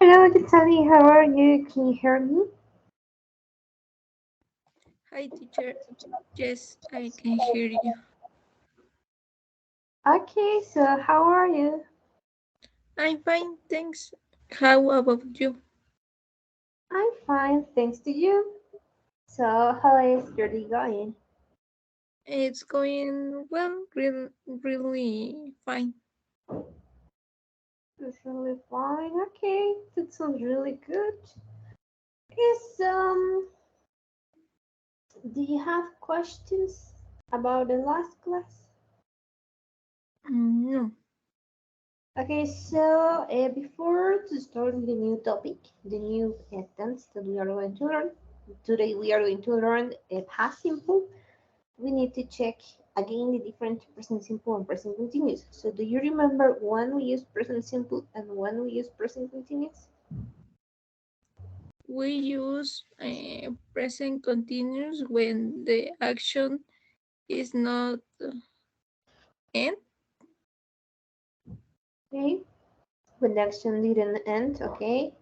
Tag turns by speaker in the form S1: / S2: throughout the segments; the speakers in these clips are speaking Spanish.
S1: Hello, Tali. How are you? Can you hear me?
S2: Hi, teacher. Yes, I can hear you.
S1: Okay, so how are you?
S2: I'm fine, thanks. How about you?
S1: I'm fine, thanks to you. So, how is your day going?
S2: It's going well, really fine.
S1: It's really fine. Okay, that sounds really good. Is do you have questions about the last class?
S2: No.
S1: Okay, so before to start the new topic, the new tense that we are going to learn, today we are going to learn a past simple. We need to check again the different present simple and present continuous. So do you remember when we use present simple and when we use present continuous?
S2: We use present continuous when the action is not end.
S1: Okay, when the action didn't end, okay.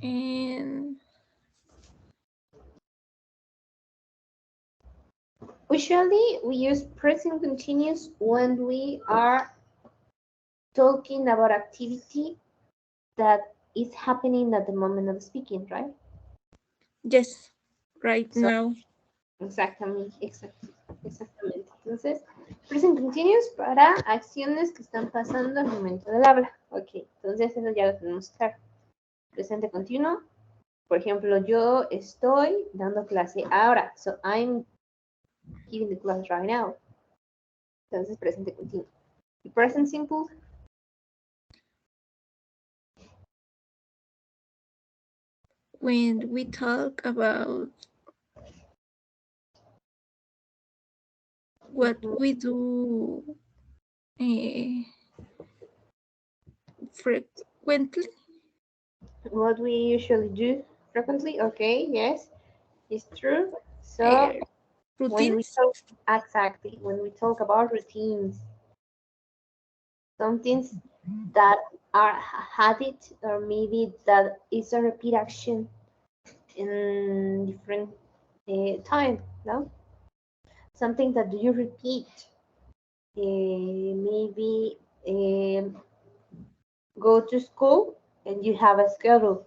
S2: And
S1: Usually we use present continuous when we are talking about activity that is happening at the moment of speaking, right?
S2: yes, right
S1: So
S2: now.
S1: exactamente. Entonces, present continuous para acciones que están pasando al momento del habla. Ok, entonces eso ya lo tenemos claro. Presente continuo. Por ejemplo, yo estoy dando clase ahora. So I'm giving the class right now. Entonces, presente continuo. Y present simple.
S2: When we talk about what we do uh, frequently,
S1: What we usually do frequently. Okay, yes, it's true.
S2: uh,
S1: So when we
S2: routines.
S1: talk, exactly, when we talk about routines, some things that are habit or maybe that is a repeat action in different time, no? Something that you repeat, maybe go to school and you have a schedule.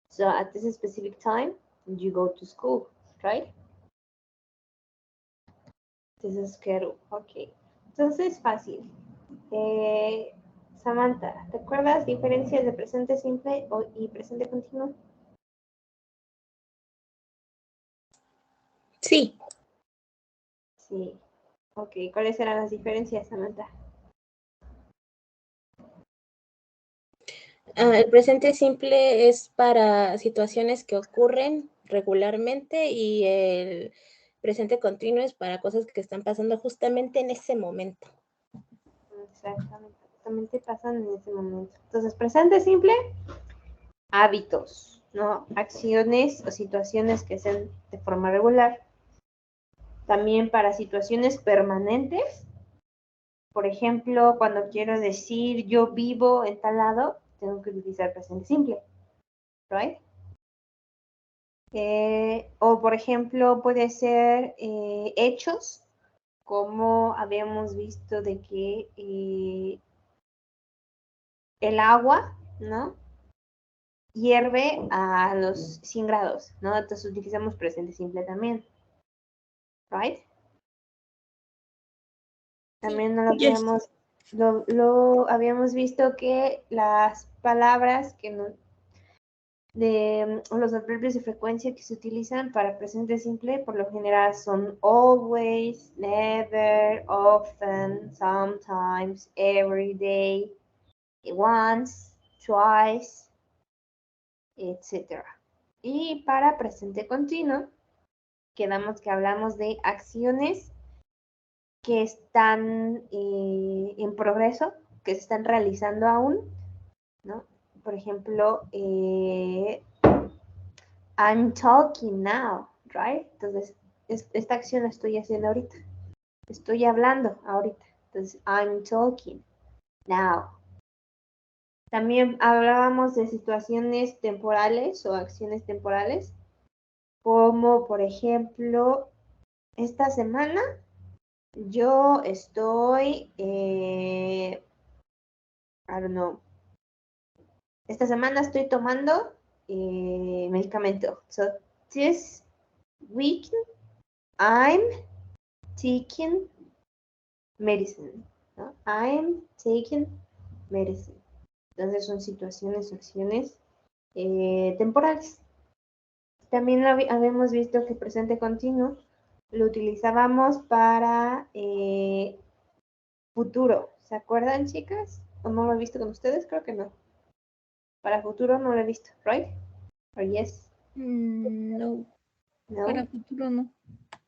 S1: So at this specific time, you go to school, right? This is schedule, ok. Entonces, fácil. Eh, Samantha, ¿recuerdas diferencias de presente simple y presente continuo?
S2: Sí.
S1: Sí. Ok, ¿cuáles eran las diferencias, Samantha?
S3: El presente simple es para situaciones que ocurren regularmente y el presente continuo es para cosas que están pasando justamente en ese momento.
S1: Exactamente, justamente pasan en ese momento. Entonces, presente simple, hábitos, ¿no? Acciones o situaciones que sean de forma regular. También para situaciones permanentes, por ejemplo, cuando quiero decir yo vivo en tal lado, tengo que utilizar presente simple, right? O por ejemplo, puede ser hechos, como habíamos visto de que el agua, ¿no? Hierve a los 100 grados, ¿no? Entonces utilizamos presente simple también, right? También no
S2: Yes.
S1: lo habíamos visto que las palabras que no, de los adverbios de frecuencia que se utilizan para presente simple por lo general son always, never, often, sometimes, every day, once, twice, etc. Y para presente continuo, quedamos que hablamos de acciones que están en progreso, que se están realizando aún, ¿no? Por ejemplo, I'm talking now, right? Entonces, esta acción la estoy haciendo ahorita. Estoy hablando ahorita. Entonces, I'm talking now. También hablábamos de situaciones temporales o acciones temporales, como por ejemplo, esta semana yo estoy, I don't know, esta semana estoy tomando medicamento. So, this week I'm taking medicine, ¿no? I'm taking medicine. Entonces son situaciones, acciones temporales. También habíamos visto que presente continuo lo utilizábamos para futuro. ¿Se acuerdan, chicas? ¿O no lo he visto con ustedes? Creo que no. Para futuro no lo he visto, ¿right? ¿O yes?
S2: No,
S1: No.
S2: para futuro no.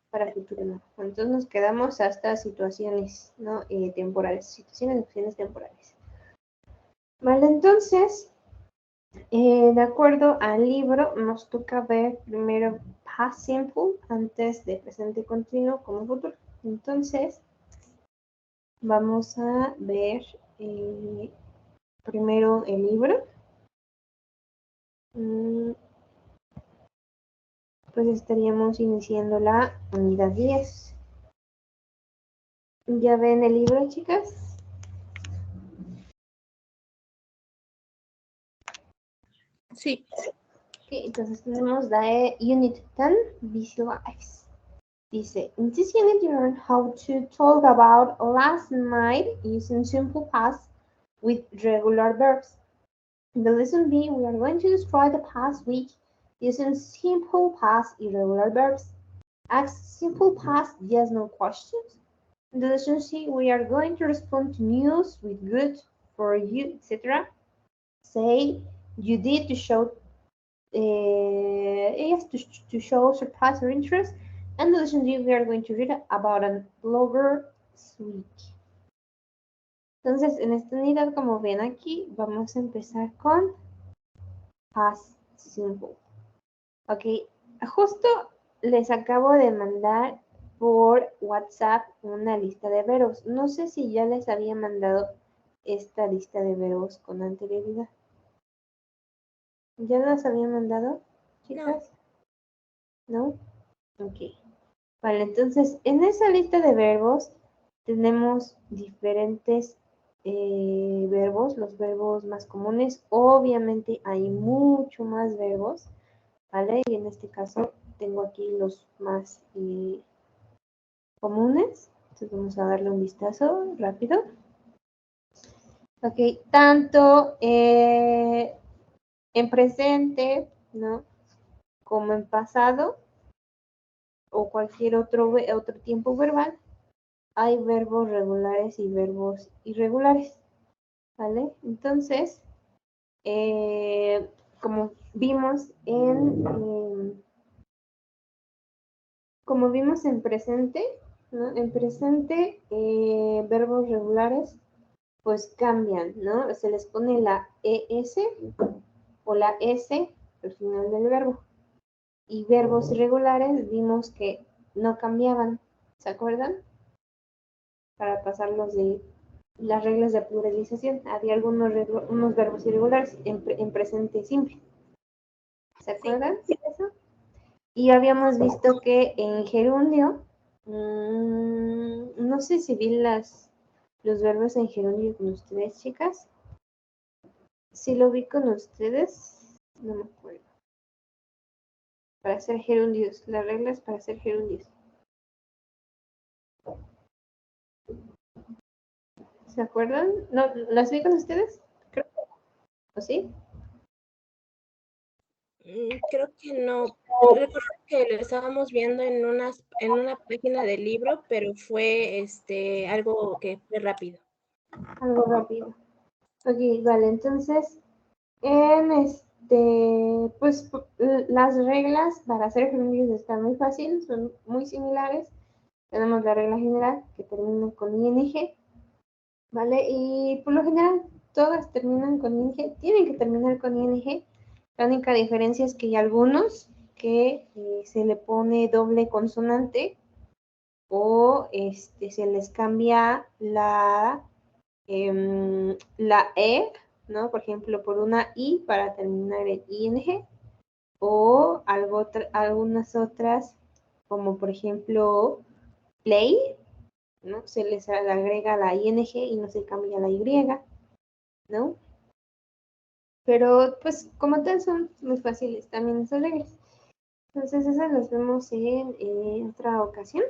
S1: Para futuro no. Entonces nos quedamos hasta situaciones, ¿no? Temporales, situaciones, acciones temporales. Vale, entonces, de acuerdo al libro, nos toca ver primero past simple antes de presente continuo como futuro. Entonces, vamos a ver primero el libro. Pues estaríamos iniciando la unidad 10. ¿Ya ven el libro, chicas?
S2: Sí.
S1: Okay, entonces tenemos la Unit 10, Visualize. Dice, in this unit you learn how to talk about last night using simple past with regular verbs. In the lesson B, we are going to describe the past week using simple past irregular verbs. Ask simple past yes, no questions. In the lesson C, we are going to respond to news with good, for you, etc. Say you did to show to show surprise or interest. And the lesson D, we are going to read about a blogger week. Entonces, en esta unidad, como ven aquí, vamos a empezar con past simple. Ok, justo les acabo de mandar por WhatsApp una lista de verbos. No sé si ya les había mandado esta lista de verbos con anterioridad. ¿Ya las había mandado, chicas? ¿No? Ok. Vale, entonces en esa lista de verbos tenemos diferentes verbos, los verbos más comunes. Obviamente hay mucho más verbos, ¿vale? Y en este caso tengo aquí los más comunes. Entonces vamos a darle un vistazo rápido. Ok, tanto en presente, ¿no? Como en pasado o cualquier otro tiempo verbal, hay verbos regulares y verbos irregulares, ¿vale? Entonces, como vimos en presente, ¿no? En presente, verbos regulares, pues cambian, ¿no? Se les pone la ES o la S al final del verbo. Y verbos irregulares vimos que no cambiaban, ¿se acuerdan? Para pasarlos de las reglas de pluralización. Había unos verbos irregulares en presente simple. ¿Se acuerdan de eso? Y habíamos visto que en gerundio, no sé si vi los verbos en gerundio con ustedes, chicas. Si lo vi con ustedes, no me acuerdo. Para hacer gerundios, las reglas para hacer gerundios. ¿Se acuerdan? ¿No, las vi con ustedes? Creo. ¿O sí?
S3: Creo que no. Recuerdo que lo estábamos viendo en una página del libro, pero fue algo que fue rápido.
S1: Algo rápido. Ok, vale, entonces, pues las reglas para hacer gerundios están muy fáciles, son muy similares. Tenemos la regla general que termina con ing, ¿vale? Y por lo general todas terminan con ing, tienen que terminar con ing. La única diferencia es que hay algunos que se le pone doble consonante o se les cambia la E ¿no? Por ejemplo, por una I para terminar en ing, o algunas otras, como por ejemplo play, ¿no? Se les agrega la ing y no se cambia la y, ¿no? Pero pues como tal son muy fáciles, también son alegres. Entonces esas las vemos en otra ocasión,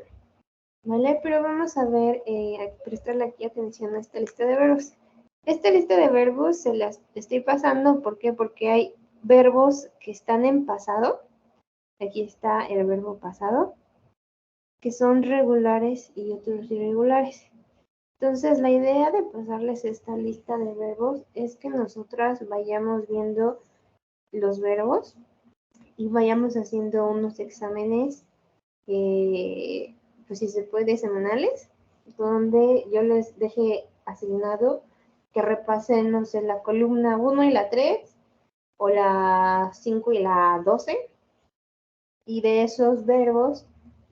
S1: ¿vale? Pero vamos a ver, a prestarle aquí atención a esta lista de verbos. Esta lista de verbos se las estoy pasando, ¿por qué? Porque hay verbos que están en pasado. Aquí está el verbo pasado, que son regulares y otros irregulares. Entonces, la idea de pasarles esta lista de verbos es que nosotras vayamos viendo los verbos y vayamos haciendo unos exámenes, pues si se puede, semanales, donde yo les deje asignado que repasen, no sé, la columna 1 y la 3, o la 5 y la 12, y de esos verbos,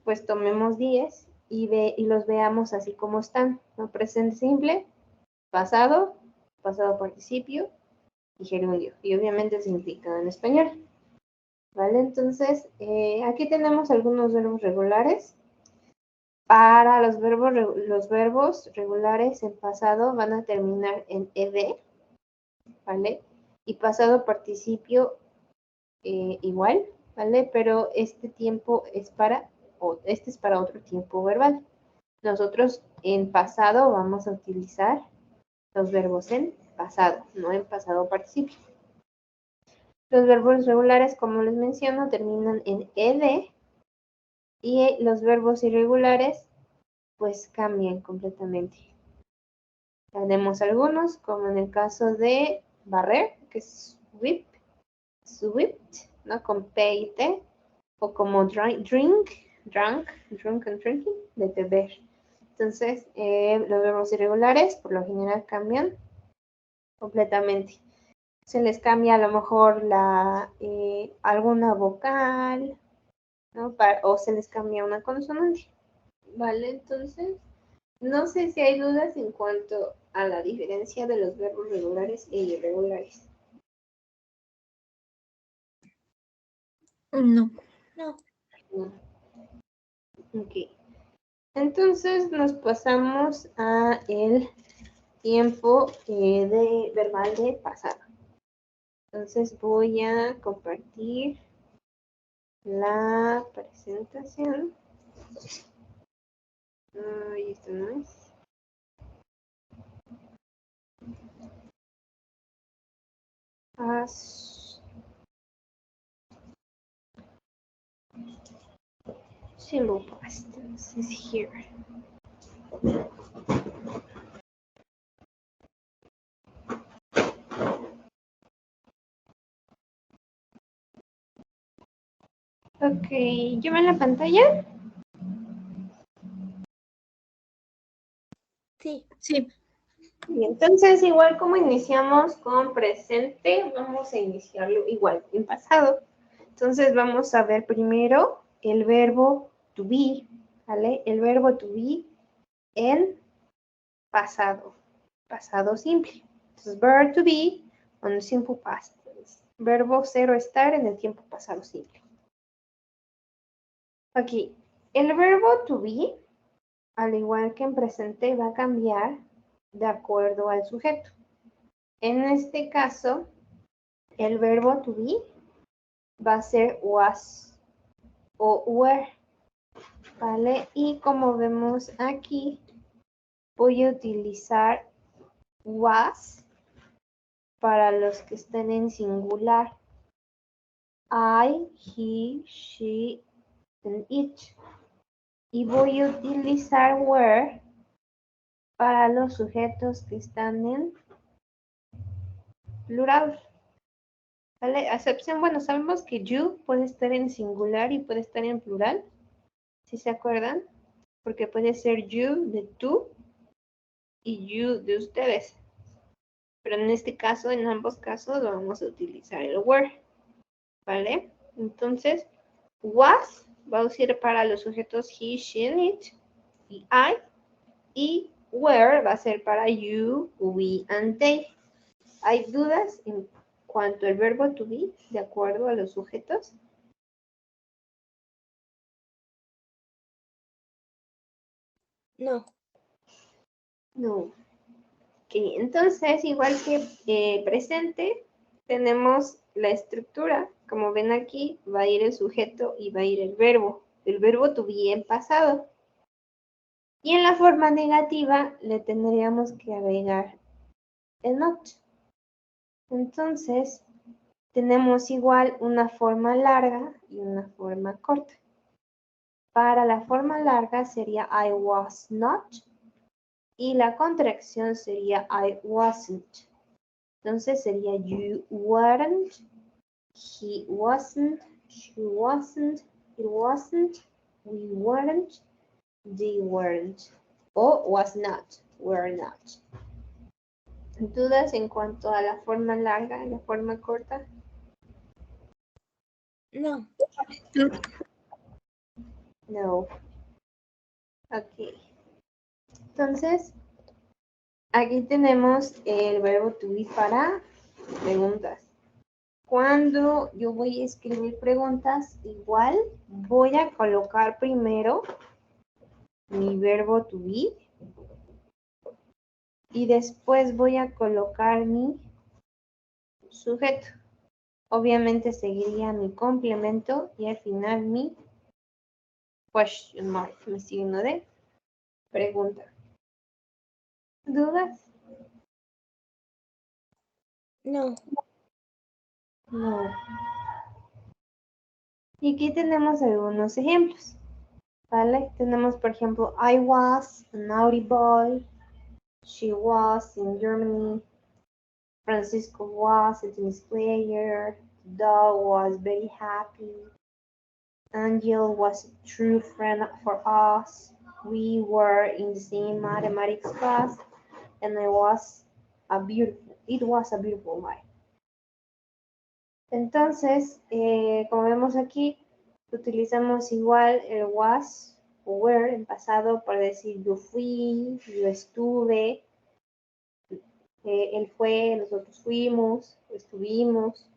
S1: pues tomemos 10 y los veamos así como están, ¿no? Presente simple, pasado, pasado participio y gerundio, y obviamente significado en español. ¿Vale? Entonces, aquí tenemos algunos verbos regulares. Para los verbos regulares en pasado van a terminar en ed, ¿vale? Y pasado participio igual, ¿vale? Pero este tiempo es para otro tiempo verbal. Nosotros en pasado vamos a utilizar los verbos en pasado, no en pasado participio. Los verbos regulares, como les menciono, terminan en ed, y los verbos irregulares pues cambian completamente. Tenemos algunos, como en el caso de barrer, que es swept, ¿no? Con P y T, o como drunk, and drinking, de beber. Entonces, los verbos irregulares por lo general cambian completamente. Se les cambia a lo mejor alguna vocal, ¿no? O se les cambia una consonante. ¿Vale? Entonces, no sé si hay dudas en cuanto a la diferencia de los verbos regulares e irregulares.
S2: No.
S3: No.
S1: Ok. Entonces nos pasamos a el tiempo de verbal de pasado. Entonces voy a compartir la presentación. Ay, esto no es. Simple past tense is here. Ok, ¿llevan la pantalla?
S3: Sí.
S2: Sí.
S1: Y entonces, igual como iniciamos con presente, vamos a iniciarlo igual en pasado. Entonces, vamos a ver primero el verbo to be, ¿vale? El verbo to be en pasado, pasado simple. Entonces, verb to be on simple past tense. Verbo ser o estar en el tiempo pasado simple. Aquí, el verbo to be, al igual que en presente, va a cambiar de acuerdo al sujeto. En este caso, el verbo to be va a ser was o were, ¿vale? Y como vemos aquí, voy a utilizar was para los que estén en singular. I, he, she, and it. Y voy a utilizar were para los sujetos que están en plural. ¿Vale? Acepción, bueno, sabemos que you puede estar en singular y puede estar en plural, si se acuerdan, porque puede ser you de tú y you de ustedes. Pero en este caso, en ambos casos, vamos a utilizar el were, ¿vale? Entonces, was va a ser para los sujetos he, she, and it, y I, y were va a ser para you, we, and they. ¿Hay dudas en cuanto al verbo to be de acuerdo a los sujetos?
S3: No.
S1: No. Ok, entonces, igual que presente, tenemos la estructura. Como ven aquí, va a ir el sujeto y va a ir el verbo. El verbo to be en pasado. Y en la forma negativa le tendríamos que agregar el not. Entonces, tenemos igual una forma larga y una forma corta. Para la forma larga sería I was not y la contracción sería I wasn't. Entonces sería you weren't, he wasn't, she wasn't, it wasn't, we weren't, they weren't, o was not, were not. ¿Dudas en cuanto a la forma larga y la forma corta?
S3: No.
S1: No. Ok. Entonces, aquí tenemos el verbo to be para preguntas. Cuando yo voy a escribir preguntas, igual voy a colocar primero mi verbo to be y después voy a colocar mi sujeto. Obviamente seguiría mi complemento y al final mi question mark, mi signo de pregunta. ¿Dudas?
S3: No.
S1: No. Y aquí tenemos algunos ejemplos. ¿Vale? Tenemos, por ejemplo, I was a naughty boy. She was in Germany. Francisco was a tennis player. The dog was very happy. Angel was a true friend for us. We were in the same mathematics class, and it was a beautiful night. Entonces, como vemos aquí, utilizamos igual el was o were en pasado para decir yo fui, yo estuve, él fue, nosotros fuimos, estuvimos.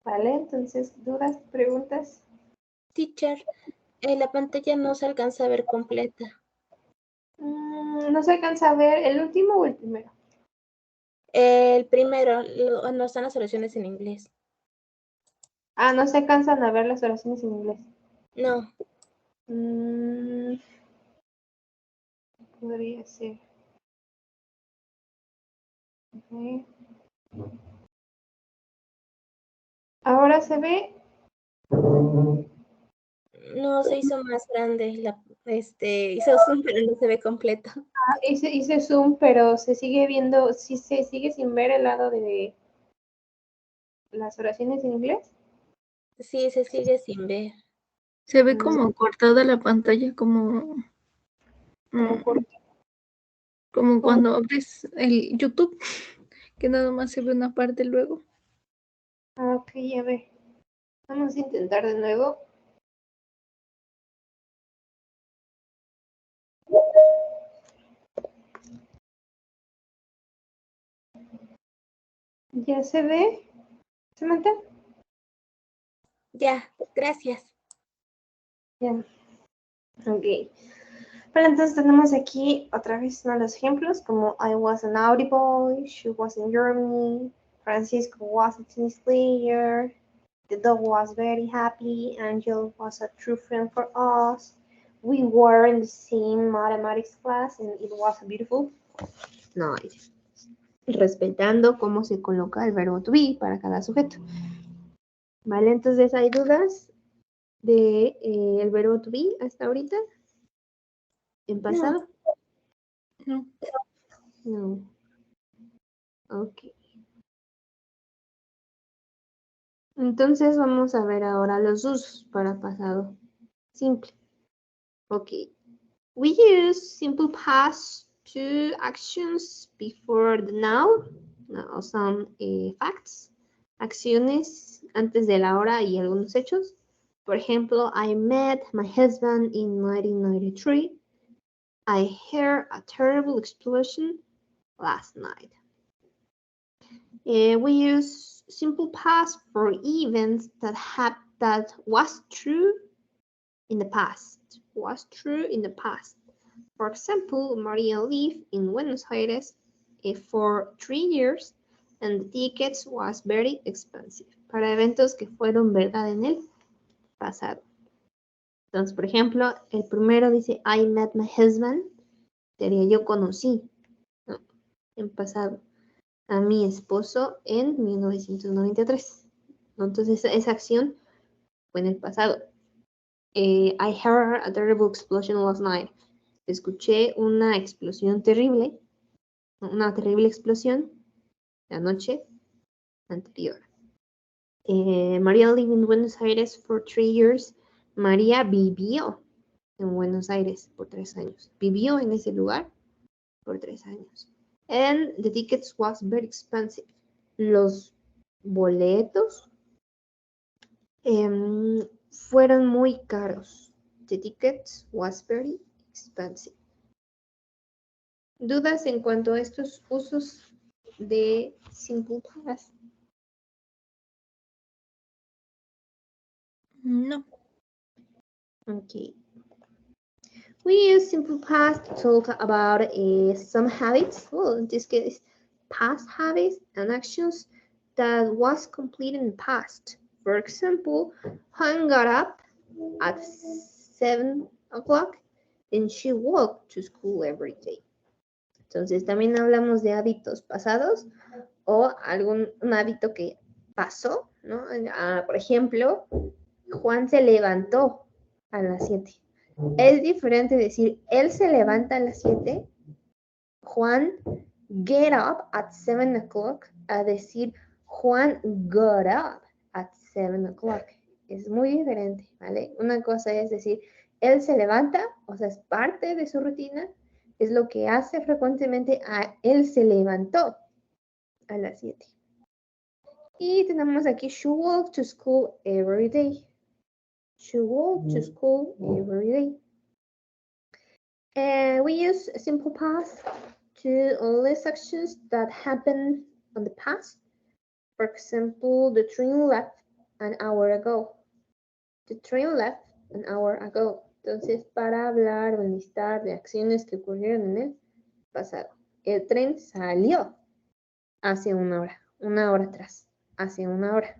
S1: ¿Vale? Entonces, ¿dudas, preguntas?
S3: Teacher, la pantalla no se alcanza a ver completa.
S1: No se alcanza a ver el último o el primero.
S3: El primero, no están las oraciones en inglés.
S1: Ah, no se alcanzan a ver las oraciones en inglés.
S3: No.
S1: Podría ser. Okay. Ahora se ve.
S3: No, se hizo más grande. Hizo zoom, pero no se ve completo.
S1: Hice zoom, pero se sigue viendo, sí se sigue sin ver el lado de las oraciones en inglés.
S3: Sí, se sigue sin ver.
S2: Se ve como cortada la pantalla, como cuando abres el YouTube, que nada más se ve una parte luego.
S1: Ah, ok, a ver. Vamos a intentar de nuevo. ¿Ya se ve? ¿Samantha?
S3: Ya, gracias.
S1: Ya. Ok. Pero entonces tenemos aquí otra vez uno de los ejemplos, como I was an naughty boy, she was in Germany, Francisco was a tennis player, the dog was very happy, Angel was a true friend for us, we were in the same mathematics class and it was a beautiful night. Respetando cómo se coloca el verbo to be para cada sujeto. ¿Vale? Entonces, ¿hay dudas de el verbo to be hasta ahorita? ¿En pasado?
S2: No.
S1: No. Ok. Entonces vamos a ver ahora los usos para pasado simple. Ok. We use simple past to actions before the noun. Now, some facts. Acciones antes de la hora y algunos hechos. Por ejemplo, I met my husband in 1993. I heard a terrible explosion last night. We use simple past for events that was true in the past. Was true in the past. For example, Maria lived in Buenos Aires for 3 years and the tickets was very expensive. Para eventos que fueron verdad en el pasado. Entonces, por ejemplo, el primero dice I met my husband. Sería yo conocí, ¿no? En pasado, a mi esposo en 1993. Entonces, esa acción fue en el pasado. I heard a terrible explosion last night. Escuché una explosión terrible, una terrible explosión la noche anterior. María lived in Buenos Aires for 3 years. María vivió en Buenos Aires por 3 años. Vivió en ese lugar por 3 años. And the tickets was very expensive. Los boletos fueron muy caros. The tickets was very expensive. ¿Dudas en cuanto a estos usos de simple past?
S2: No.
S1: Okay. We use simple past to talk about some habits. Well, in this case, past habits and actions that was completed in the past. For example, Han got up at 7 o'clock and she walked to school every day. Entonces, también hablamos de hábitos pasados o algún hábito que pasó, ¿no? Por ejemplo, Juan se levantó a las 7. Es diferente decir, él se levanta a las 7. Juan get up at 7 o'clock a decir, Juan got up at 7 o'clock. Es muy diferente, ¿vale? Una cosa es decir, él se levanta, o sea, es parte de su rutina, es lo que hace frecuentemente él se levantó a las 7. Y tenemos aquí, she walked to school every day. She walked to school every day. We use simple past to list actions that happened on the past. For example, the train left an hour ago. The train left an hour ago. Entonces, para hablar o enlistar de acciones que ocurrieron en el pasado. El tren salió hace una hora atrás, hace una hora.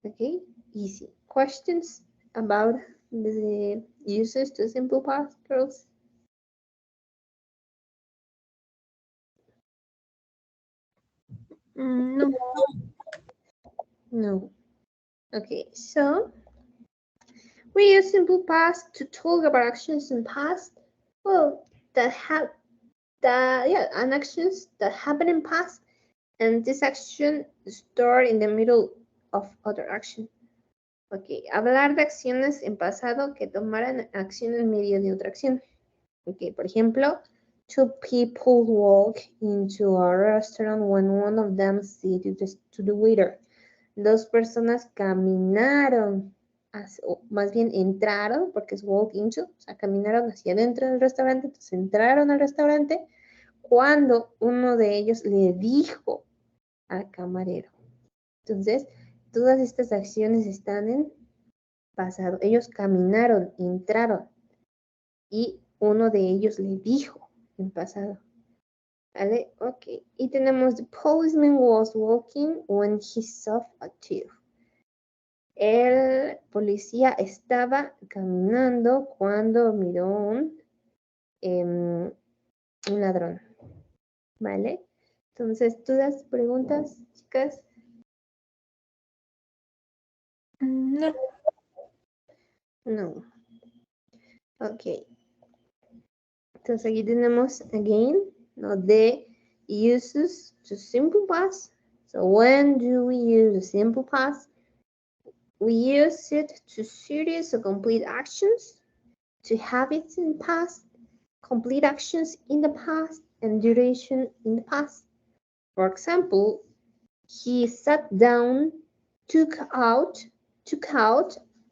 S1: Okay, easy. Questions about the uses to simple past, girls?
S2: No.
S1: No. Okay, so we use simple past to talk about actions in past. Well, actions that happen in past, and this action stored in the middle of other action. Okay, hablar de acciones en pasado que tomaran acción en medio de otra acción. Okay, por ejemplo, 2 people walk into a restaurant when one of them said to the waiter. 2 personas caminaron, o más bien entraron, porque es walk into, o sea, caminaron hacia adentro del restaurante, entonces entraron al restaurante cuando uno de ellos le dijo al camarero. Entonces, todas estas acciones están en pasado. Ellos caminaron, entraron y uno de ellos le dijo en pasado. ¿Vale? Ok. Y tenemos the policeman was walking when he saw a thief. El policía estaba caminando cuando miró un ladrón. ¿Vale? Entonces, ¿dudas, preguntas, chicas?
S2: No.
S1: No. Ok. Entonces aquí tenemos, again, ¿no? The uses to simple past. So when do we use the simple past? We use it to series of complete actions, to habits in the past, complete actions in the past, and duration in the past. For example, he sat down, took out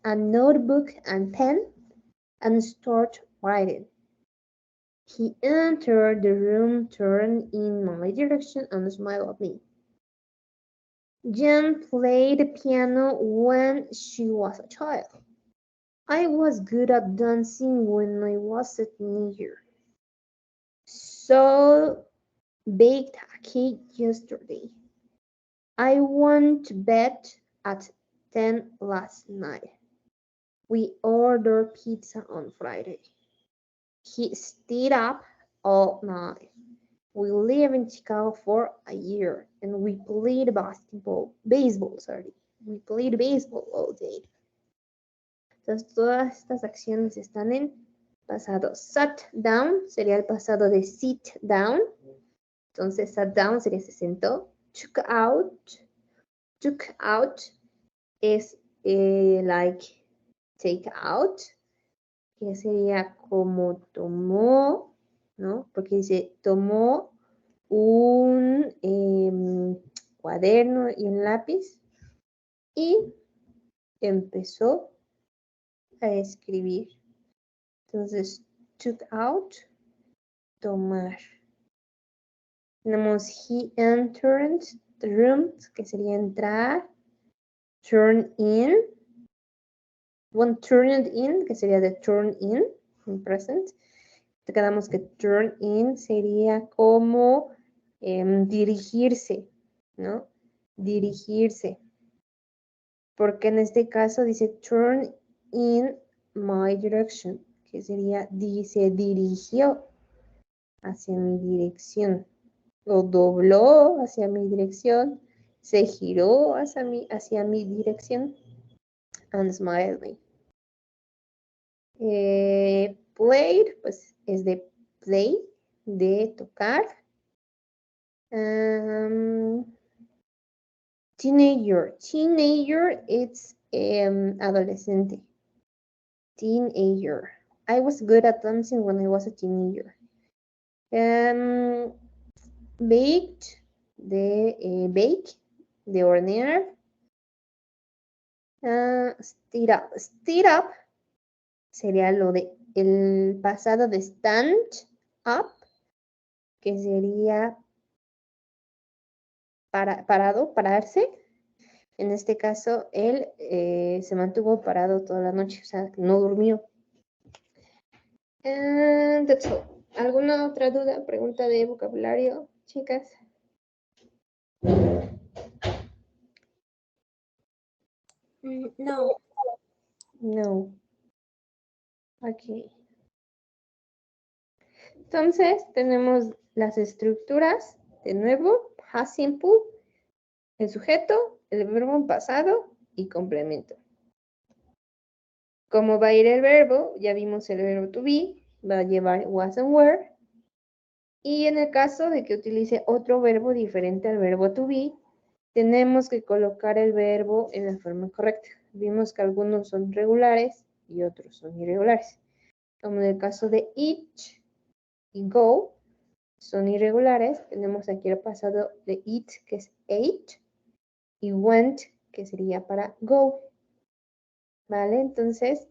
S1: a notebook and pen, and started writing. He entered the room, turned in my direction, and smiled at me. Jen played the piano when she was a child. I was good at dancing when I was a teenager. So baked a cake yesterday. I went to bed at 10 last night. We ordered pizza on Friday. He stayed up all night. We lived in Chicago for a year and we played baseball. We played baseball all day. Entonces, todas estas acciones están en pasado. Sat down sería el pasado de sit down. Entonces, sat down sería se sentó. Took out es like take out, que sería como tomó, ¿no? Porque dice tomó un cuaderno y un lápiz y empezó a escribir. Entonces, took out, tomar. Tenemos he entered the room, que sería entrar. Turn in. One turned in, que sería de turn in present. Quedamos que turn in sería como dirigirse, ¿no? Dirigirse. Porque en este caso dice turn in my direction, que sería se dirigió hacia mi dirección. O dobló hacia mi dirección. Se giró hacia mi dirección. And smiling. Played, pues es de play, de tocar. Teenager. Teenager, it's adolescente. Teenager. I was good at dancing when I was a teenager. Baked, de bake, de hornear. Stood up. Stood up sería lo de el pasado de stand up, que sería parado, pararse. En este caso, él se mantuvo parado toda la noche, o sea, no durmió. And that's all. ¿Alguna otra duda, pregunta de vocabulario, chicas?
S3: No.
S1: No. Ok. Entonces, tenemos las estructuras, de nuevo, past simple, el sujeto, el verbo en pasado y complemento. ¿Cómo va a ir el verbo? Ya vimos el verbo to be, va a llevar was and were. Y en el caso de que utilice otro verbo diferente al verbo to be, tenemos que colocar el verbo en la forma correcta. Vimos que algunos son regulares y otros son irregulares. Como en el caso de eat y go, son irregulares. Tenemos aquí el pasado de eat, que es ate, y went, que sería para go. ¿Vale? Entonces,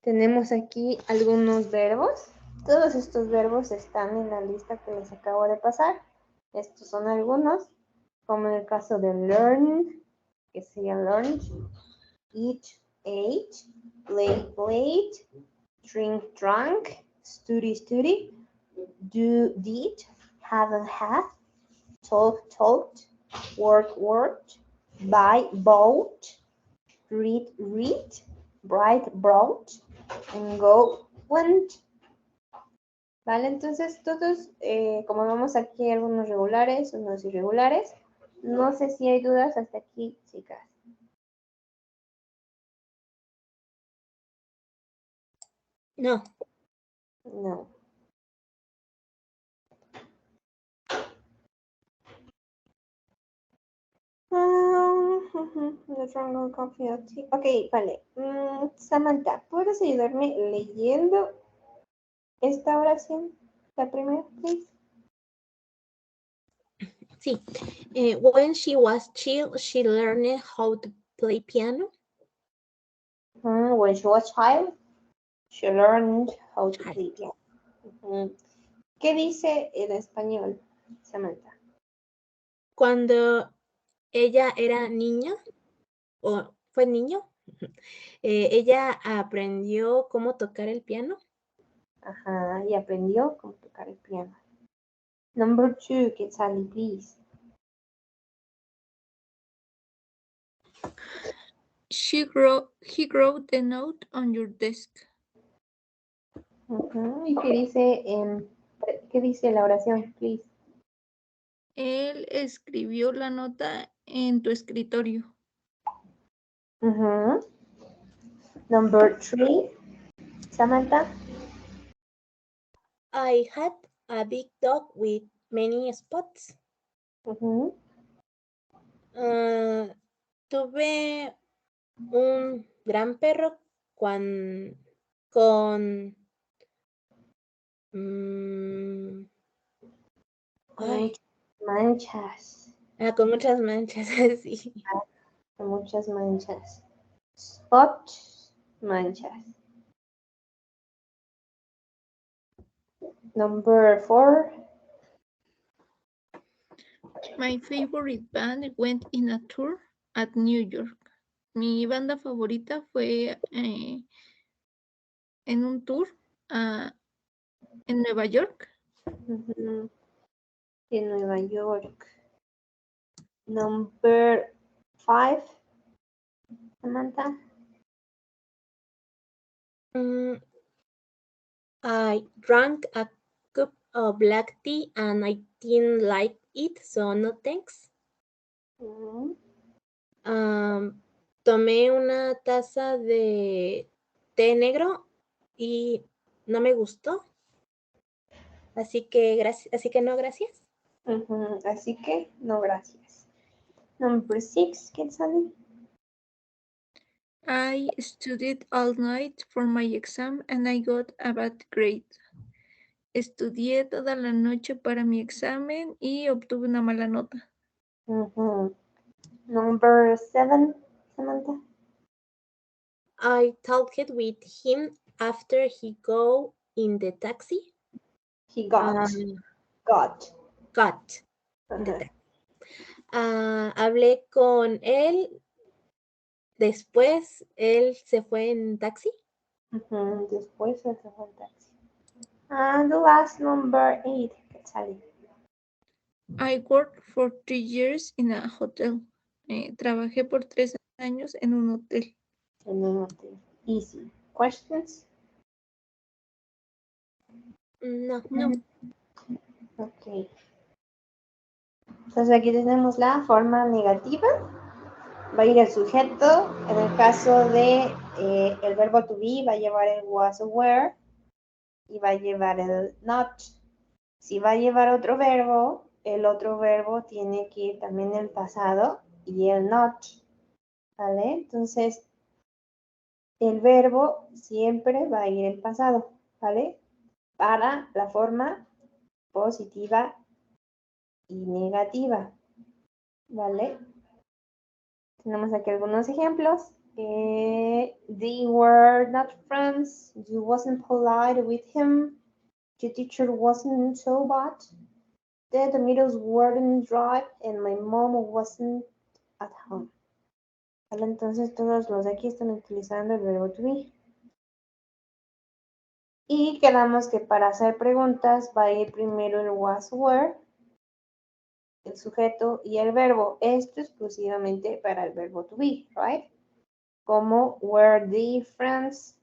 S1: tenemos aquí algunos verbos. Todos estos verbos están en la lista que les acabo de pasar. Estos son algunos, como en el caso de learn, que sería learned, eat, ate, play, played, drink, drank, study, studied, do, did, haven't had, talk, talked, work, worked, buy, bought, read, read, bright, brought, and go, went. ¿Vale? Entonces todos, como vemos aquí, algunos regulares, unos irregulares. No sé si hay dudas hasta aquí, chicas.
S3: No.
S1: No. Ok, vale. Samantha, ¿puedes ayudarme leyendo esta oración? La primera, please.
S3: Sí. When she was child, she learned how to play piano.
S1: When she was child, she learned how to play piano. ¿Qué dice en español, Samantha?
S3: Cuando ella era niña, o fue niño, ella aprendió cómo tocar el piano.
S1: Ajá, y aprendió cómo tocar el piano. Number 2, Quetzali, please.
S2: He wrote the note on your desk.
S1: ¿Y qué dice la oración, please?
S2: Él escribió la nota en tu escritorio.
S1: Number 3, Samantha.
S3: I had a big dog with many spots. Tuve un gran perro con
S1: manchas.
S3: Con muchas manchas, sí.
S1: Con muchas manchas. Spot, manchas. Number 4.
S2: My favorite band went in a tour at New York. Mi banda favorita fue en un tour en Nueva York.
S1: En Nueva York. Number 5, Samantha.
S3: I drank a cup of black tea and I didn't like it, so no thanks. Tomé una taza de té negro y no me gustó. Así que no, gracias.
S1: Así que no, gracias. Number 6, Quetzali.
S2: I studied all night for my exam and I got a bad grade. Estudié toda la noche para mi examen y obtuve una mala nota.
S1: Number 7, Samantha.
S3: I talked with him after he go in the taxi.
S1: He got.
S3: Hablé con él. Después él se fue en taxi.
S1: Después él se fue en taxi. And the last, number 8, Quetzali.
S2: I worked for 3 years in a hotel. Trabajé por 3 años en un hotel.
S1: En un hotel. Easy. Questions?
S3: No.
S1: Ok. Entonces aquí tenemos la forma negativa. Va a ir el sujeto. En el caso de el verbo to be, va a llevar el was o were. Y va a llevar el not. Si va a llevar otro verbo, el otro verbo tiene que ir también el pasado y el not. ¿Vale? Entonces, el verbo siempre va a ir el pasado. ¿Vale? Para la forma positiva y negativa. ¿Vale? Tenemos aquí algunos ejemplos. They were not friends. You wasn't polite with him. Your teacher wasn't so bad. The tomatoes weren't ripe and my mom wasn't at home. ¿Vale? Entonces todos los de aquí están utilizando el verbo to be. Y quedamos que para hacer preguntas va a ir primero el was, were, el sujeto y el verbo. Esto exclusivamente para el verbo to be, right? Como were they friends?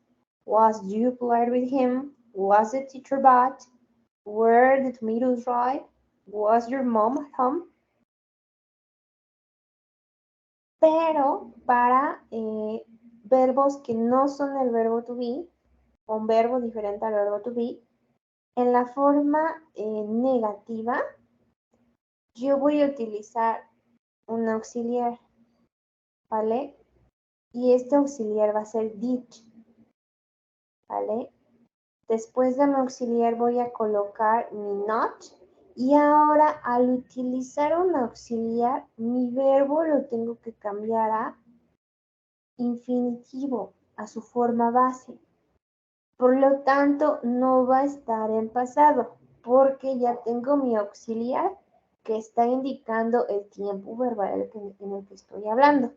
S1: Was you polite with him? Was the teacher bad? Were the tomatoes ripe? Was your mom at home? Pero para verbos que no son el verbo to be, un verbo diferente al verbo to be, en la forma negativa, yo voy a utilizar un auxiliar, ¿vale? Y este auxiliar va a ser did, ¿vale? Después de mi auxiliar voy a colocar mi not. Y ahora, al utilizar un auxiliar, mi verbo lo tengo que cambiar a infinitivo, a su forma base. Por lo tanto, no va a estar en pasado, porque ya tengo mi auxiliar que está indicando el tiempo verbal en el que estoy hablando.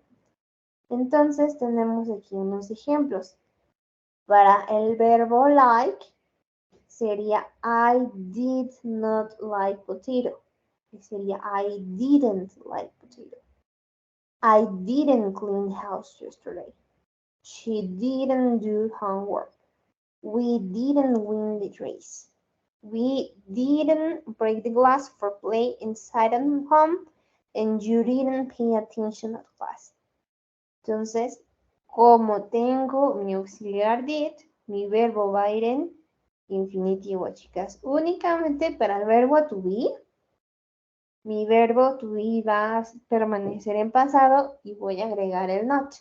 S1: Entonces tenemos aquí unos ejemplos. Para el verbo like sería I did not like potato. Sería I didn't like potato. I didn't clean the house yesterday. She didn't do homework. We didn't win the race. We didn't break the glass for play inside and home. And you didn't pay attention at class. Entonces, como tengo mi auxiliar did, mi verbo va a ir en infinitivo, chicas. Únicamente para el verbo to be, mi verbo to be va a permanecer en pasado y voy a agregar el not.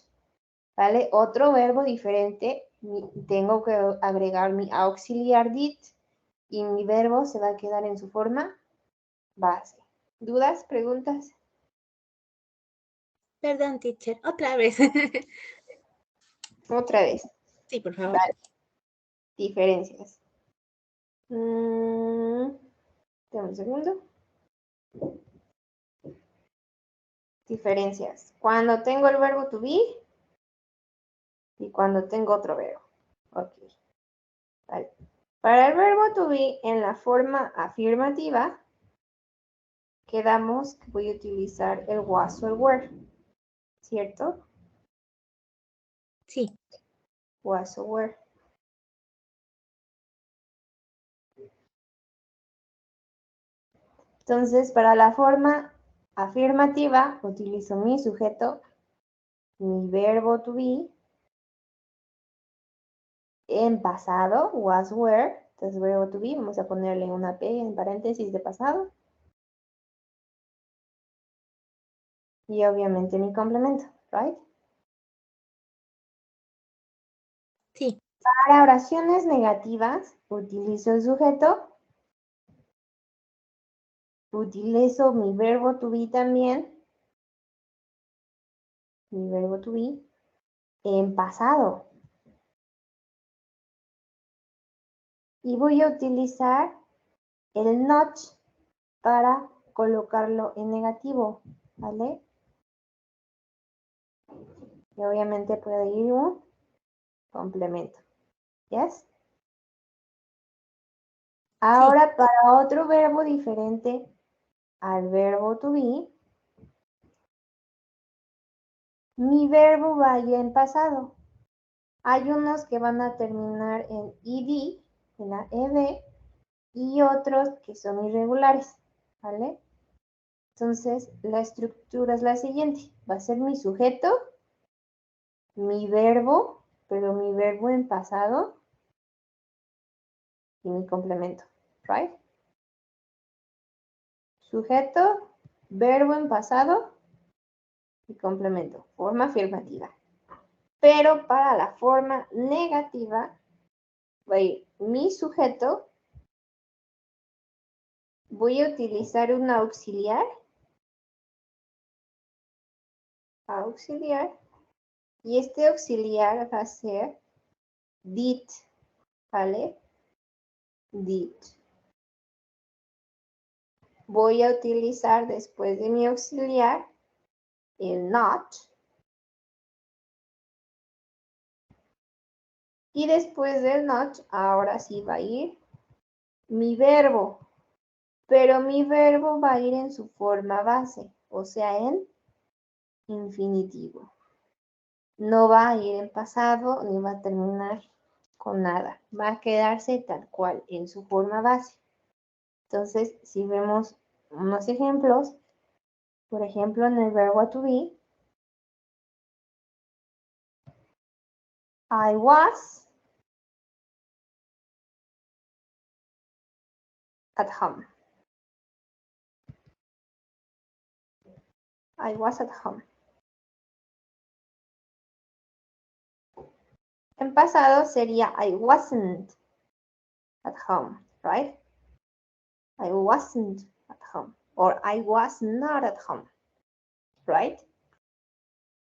S1: ¿Vale? Otro verbo diferente, tengo que agregar mi auxiliar did y mi verbo se va a quedar en su forma base. ¿Dudas? ¿Preguntas?
S3: Perdón, teacher, otra vez.
S1: Otra vez.
S3: Sí, por favor.
S1: Vale. Diferencias. Dame un segundo. Diferencias. Cuando tengo el verbo to be y cuando tengo otro verbo. Ok. Vale. Para el verbo to be en la forma afirmativa, quedamos que voy a utilizar el was o el were. ¿Cierto?
S3: Sí.
S1: Was o were. Entonces, para la forma afirmativa, utilizo mi sujeto, mi verbo to be, en pasado, was, were. Entonces, verbo to be, vamos a ponerle una P en paréntesis de pasado. Y obviamente mi complemento, ¿right?
S3: Sí.
S1: Para oraciones negativas, utilizo el sujeto. Utilizo mi verbo to be también. Mi verbo to be en pasado. Y voy a utilizar el not para colocarlo en negativo, ¿vale? Y obviamente puede ir un complemento. ¿Yes? Ahora, sí, para otro verbo diferente al verbo to be, mi verbo vaya en pasado. Hay unos que van a terminar en ed, en la ed, y otros que son irregulares, ¿vale? Entonces, la estructura es la siguiente. Va a ser mi sujeto, mi verbo, pero mi verbo en pasado, y mi complemento, ¿right? Sujeto, verbo en pasado y complemento, forma afirmativa. Pero para la forma negativa, va a ir mi sujeto, voy a utilizar un auxiliar, y este auxiliar va a ser did, ¿vale? Did. Voy a utilizar después de mi auxiliar el not. Y después del not, ahora sí va a ir mi verbo. Pero mi verbo va a ir en su forma base, o sea, en infinitivo. No va a ir en pasado ni va a terminar con nada. Va a quedarse tal cual en su forma base. Entonces, si vemos unos ejemplos, por ejemplo, en el verbo to be, I was at home. I was at home. En pasado sería I wasn't at home, right? I wasn't at home. Or I was not at home, right?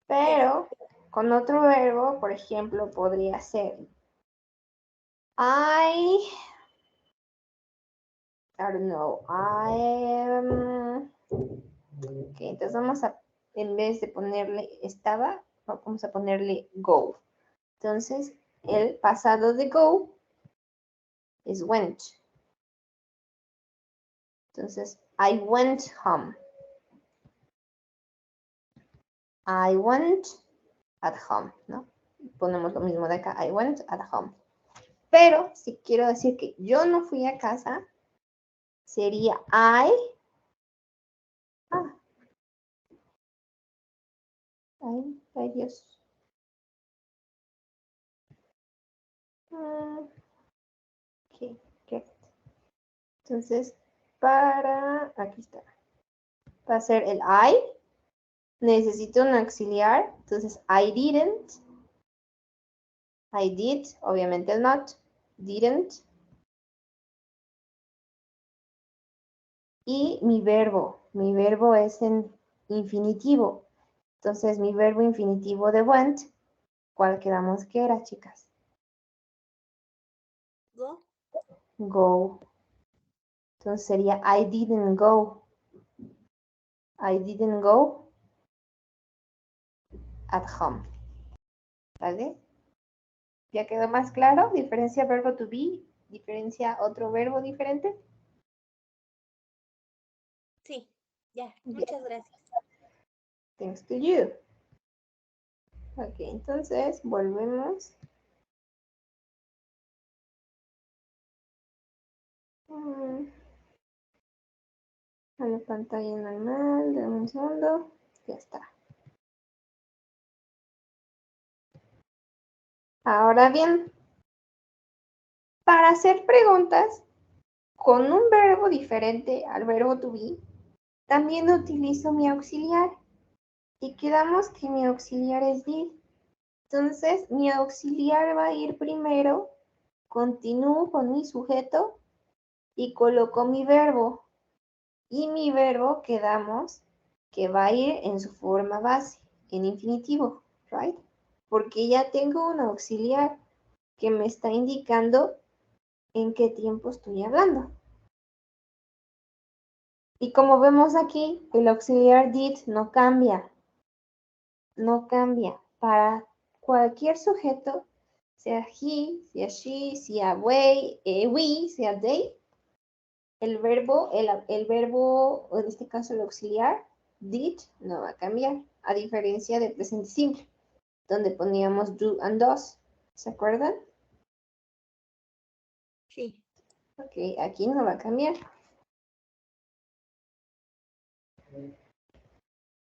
S1: Pero con otro verbo, por ejemplo, podría ser I don't know, I Ok, entonces vamos a, en vez de ponerle estaba, vamos a ponerle go. Entonces, el pasado de go es went. Entonces, I went home. I went at home, ¿no? Ponemos lo mismo de acá, I went at home. Pero si quiero decir que yo no fui a casa, sería ay, ay Dios. Ok, correcto. Entonces, aquí está. Para hacer el I, necesito un auxiliar. Entonces, I didn't. I did, obviamente el not. Didn't. Y mi verbo es en infinitivo. Entonces, mi verbo infinitivo de went, ¿cuál quedamos que era, chicas?
S3: Go.
S1: Go. Entonces sería I didn't go. I didn't go at home. ¿Vale? ¿Ya quedó más claro? Diferencia verbo to be, diferencia otro verbo diferente.
S3: Sí, ya, muchas gracias.
S1: Thanks to you. Ok, entonces volvemos. A la pantalla normal, dame un segundo. Ya está. Ahora bien, para hacer preguntas con un verbo diferente al verbo to be, también utilizo mi auxiliar. Y quedamos que mi auxiliar es did. Entonces, mi auxiliar va a ir primero, continúo con mi sujeto y coloco mi verbo. Y mi verbo quedamos que va a ir en su forma base, en infinitivo, right? Porque ya tengo un auxiliar que me está indicando en qué tiempo estoy hablando. Y como vemos aquí, el auxiliar did no cambia. No cambia. Para cualquier sujeto, sea he, sea she, sea we, sea they, el verbo, en este caso el auxiliar, did, no va a cambiar, a diferencia del presente simple, donde poníamos do and does. ¿Se acuerdan?
S3: Sí.
S1: Ok, aquí no va a cambiar.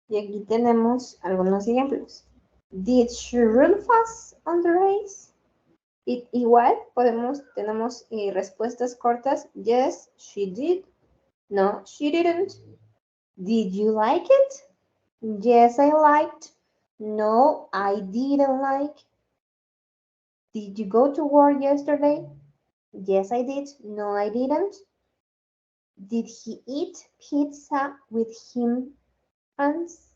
S1: Y aquí tenemos algunos ejemplos. Did she run fast on the race? Igual tenemos respuestas cortas. Yes, she did. No, she didn't. Did you like it? Yes, I liked. No, I didn't like. Did you go to work yesterday? Yes, I did. No, I didn't. Did he eat pizza with him friends?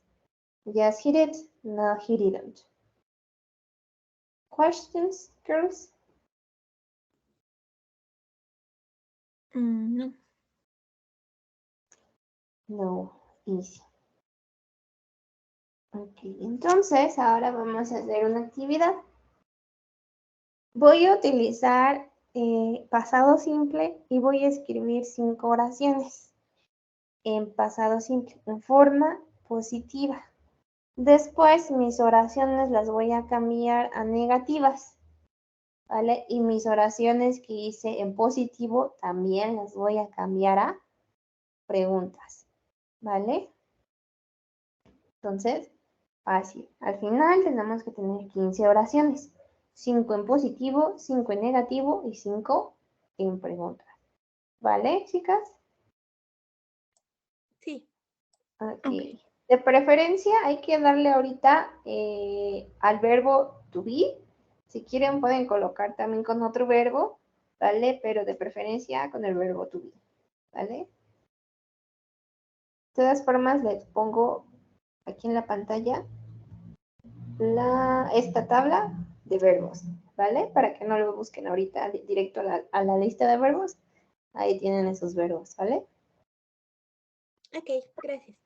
S1: Yes, he did. No, he didn't. Questions, girls?
S2: No.
S1: No, easy. Ok, entonces ahora vamos a hacer una actividad. Voy a utilizar pasado simple y voy a escribir 5 oraciones en pasado simple, en forma positiva. Después mis oraciones las voy a cambiar a negativas, ¿vale? Y mis oraciones que hice en positivo también las voy a cambiar a preguntas, ¿vale? Entonces, fácil. Al final tenemos que tener 15 oraciones. 5 en positivo, 5 en negativo y 5 en preguntas. ¿Vale, chicas?
S3: Sí.
S1: Ok.
S2: Ok.
S1: De preferencia hay que darle ahorita al verbo to be. Si quieren pueden colocar también con otro verbo, ¿vale? Pero de preferencia con el verbo to be, ¿vale? De todas formas les pongo aquí en la pantalla esta tabla de verbos, ¿vale? Para que no lo busquen ahorita directo a la lista de verbos. Ahí tienen esos verbos, ¿vale?
S3: Ok, gracias.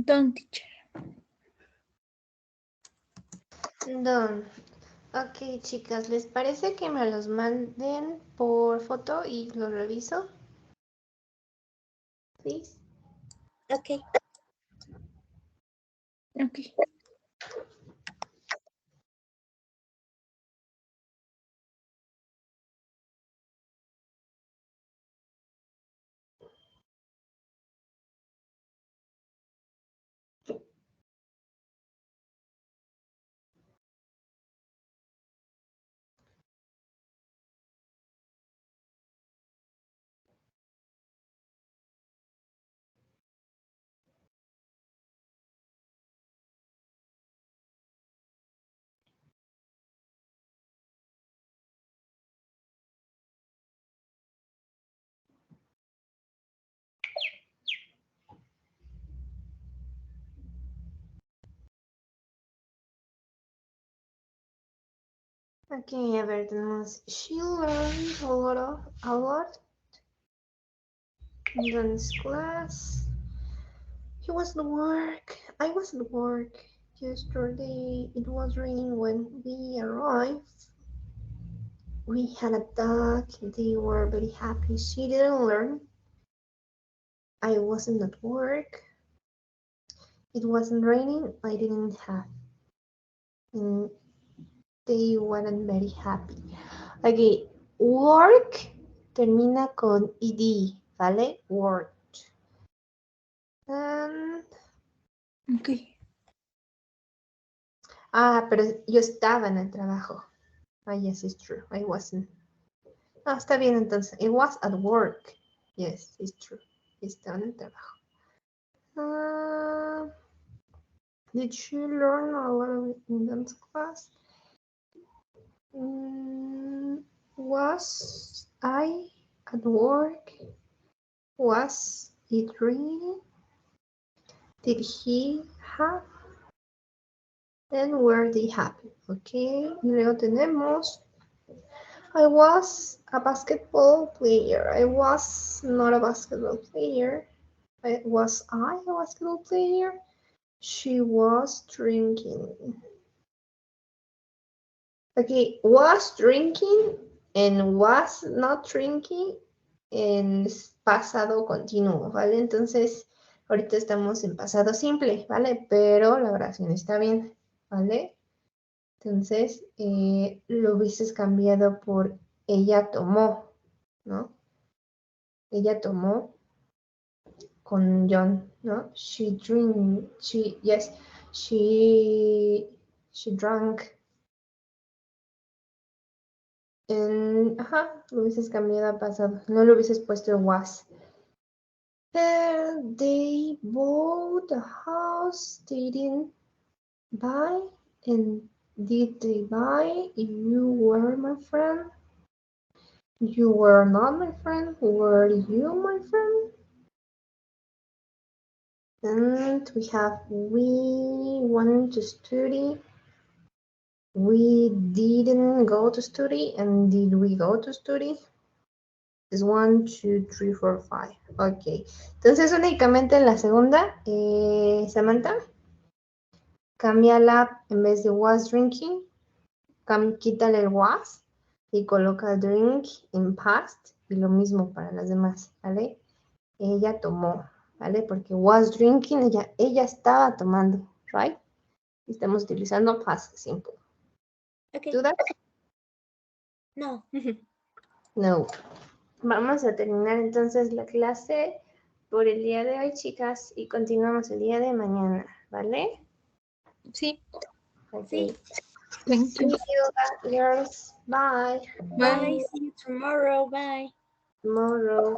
S2: Done, teacher.
S1: Done. Ok, chicas, ¿les parece que me los manden por foto y los reviso? Please.
S3: Ok.
S2: Okay.
S1: Aquí, a ver, tenemos she learned a lot in this class. He was at work. I was at work yesterday. It was raining when we arrived. We had a dog. They were very happy. She didn't learn. I wasn't at work. It wasn't raining. I didn't have. And they weren't very happy. Okay, work termina con ed, ¿vale? Worked. And...
S2: Okay.
S1: pero yo estaba en el trabajo. Yes, it's true. I wasn't. Está bien entonces. It was at work. Yes, it's true. Estaba en el trabajo. Did you learn a lot of in dance class? Was I at work? Was it raining? Did he have? And were they happy? Okay, y luego tenemos I was a basketball player. I was not a basketball player. Was I a basketball player? She was drinking. Okay, was drinking and was not drinking en pasado continuo, ¿vale? Entonces, ahorita estamos en pasado simple, ¿vale? Pero la oración está bien, ¿vale? Entonces, lo hubieses cambiado por ella tomó, ¿no? Ella tomó con John, ¿no? She drank. Lo hubieses cambiado a pasado. No lo hubieses puesto was. They bought a house they didn't buy. And did they buy if you were my friend? You were not my friend. Were you my friend? And we have we wanted to study. We didn't go to study. And did we go to study? Es 1, 2, 3, 4, 5. Ok. Entonces únicamente en la segunda, Samantha, cámbiala en vez de was drinking, quítale el was y coloca drink en past y lo mismo para las demás, ¿vale? Ella tomó, ¿vale? Porque was drinking, ella estaba tomando, right? Estamos utilizando past simple.
S3: Okay.
S1: ¿Do that?
S3: No.
S1: No. Vamos a terminar entonces la clase por el día de hoy, chicas, y continuamos el día de mañana, ¿vale?
S2: Sí.
S1: Okay.
S3: Sí.
S2: Thank
S1: See
S2: you.
S1: you, girls. Bye.
S3: Bye. See you tomorrow. Bye.
S1: Tomorrow.